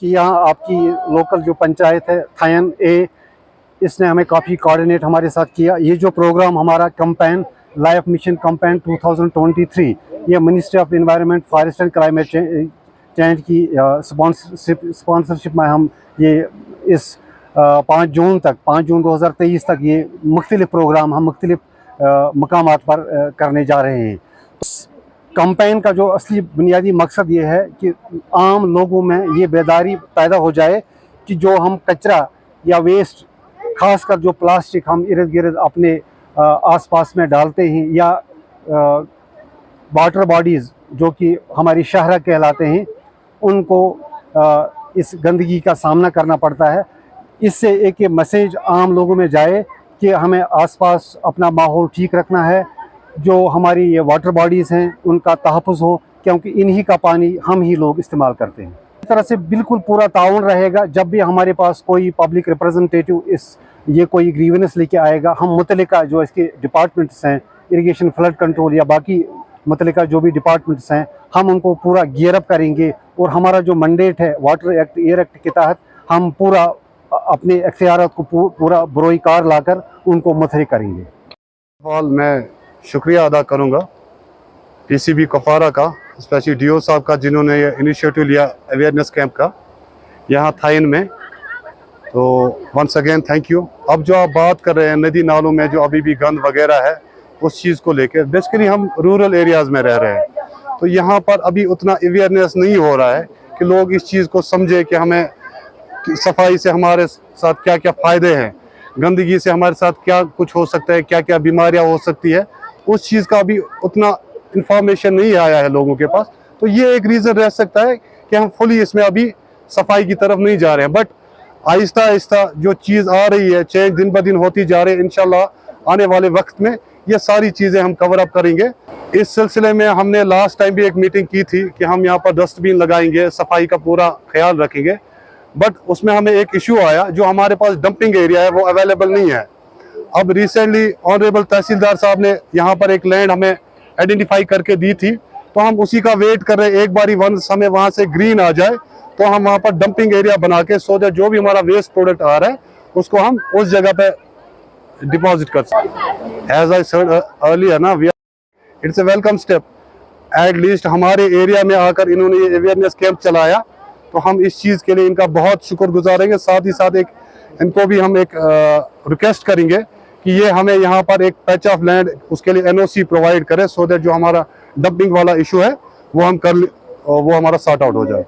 कि यहाँ आपकी लोकल जो पंचायत है थायन ए, इसने हमें काफ़ी कोऑर्डिनेट हमारे साथ किया। ये जो प्रोग्राम हमारा कैंपेन लाइफ मिशन कैंपेन 2023, ये ministry of environment forest and climate change की स्पॉन्सरशिप में हम ये इस 5 जून 2023 तक ये मुख्तलिफ प्रोग्राम हम मुख्तलिफ मकामात पर करने जा रहे हैं। कैंपेन का जो असली बुनियादी मकसद ये है कि आम लोगों में ये बेदारी पैदा हो जाए कि जो हम कचरा या वेस्ट, खासकर जो प्लास्टिक हम इर्द गिर्द अपने आसपास में डालते हैं, या वाटर बॉडीज़ जो कि हमारी शहर कहलाते हैं, उनको इस गंदगी का सामना करना पड़ता है। इससे एक मैसेज आम लोगों में जाए कि हमें आसपास अपना माहौल ठीक रखना है, जो हमारी ये वाटर बॉडीज़ हैं उनका तहफ़्फ़ुज़ हो, क्योंकि इन्हीं का पानी हम ही लोग इस्तेमाल करते हैं। इस तरह से बिल्कुल पूरा ताउन रहेगा। जब भी हमारे पास कोई पब्लिक रिप्रेजेंटेटिव ये कोई ग्रीवेंस लेके आएगा, हम मुतल्लिका जो इसके डिपार्टमेंट्स हैं, इरिगेशन, फ्लड कंट्रोल या बाकी मुतल्लिका जो भी डिपार्टमेंट्स हैं, हम उनको पूरा गियर अप करेंगे। और हमारा जो मैंडेट है वाटर एक्ट, एयर एक्ट के तहत हम पूरा अपने इख्तियारात को पूरा बरोई कार लाकर उनको मुतहरिक करेंगे। मैं शुक्रिया अदा करूँगा पीसीबी कुपवारा का, स्पेशली डीओ साहब का, जिन्होंने ये इनिशिएटिव लिया अवेयरनेस कैंप का यहाँ थाइन में। तो वंस अगेन थैंक यू। अब जो आप बात कर रहे हैं नदी नालों में जो अभी भी गंद वगैरह है, उस चीज़ को लेकर बेसिकली हम रूरल एरियाज़ में रह रहे हैं, तो यहाँ पर अभी उतना अवेयरनेस नहीं हो रहा है कि लोग इस चीज़ को समझे कि हमें सफाई से हमारे साथ क्या क्या फ़ायदे हैं, गंदगी से हमारे साथ क्या कुछ हो सकता है, क्या क्या बीमारियाँ हो सकती है, उस चीज़ का अभी उतना इंफॉर्मेशन नहीं आया है लोगों के पास। तो ये एक रीज़न रह सकता है कि हम फुली इसमें अभी सफाई की तरफ नहीं जा रहे हैं। बट आहिस्ता आहिस्ता जो चीज़ आ रही है, चेंज दिन ब दिन होती जा रही है, इंशाल्लाह आने वाले वक्त में ये सारी चीज़ें हम कवर अप करेंगे। इस सिलसिले में हमने लास्ट टाइम भी एक मीटिंग की थी कि हम यहाँ पर डस्टबिन लगाएंगे, सफाई का पूरा ख्याल रखेंगे। बट उसमें हमें एक इशू आया, जो हमारे पास डंपिंग एरिया है वो अवेलेबल नहीं है। अब रिसेंटली ऑनरेबल तहसीलदार साहब ने यहाँ पर एक लैंड हमें आइडेंटिफाई करके दी थी, तो हम उसी का वेट कर रहे हैं। एक बारी वंस हमें वहाँ से ग्रीन आ जाए तो हम वहाँ पर डंपिंग एरिया बना के, सो दैट जो भी हमारा वेस्ट प्रोडक्ट आ रहा है उसको हम उस जगह पे डिपॉजिट कर सकते। एज आई सेड अर्लियर ना, it's a welcome step. At least हमारे एरिया में आकर इन्होंने ये अवेयरनेस कैंप चलाया, तो हम इस चीज़ के लिए इनका बहुत शुक्रगुजार रहेंगे। साथ ही साथ इनको भी हम एक रिक्वेस्ट करेंगे कि ये हमें यहाँ पर एक पैच ऑफ लैंड, उसके लिए एनओसी प्रोवाइड करें, सो दैट जो हमारा डंपिंग वाला इशू है वो हमारा सॉर्ट आउट हो जाए।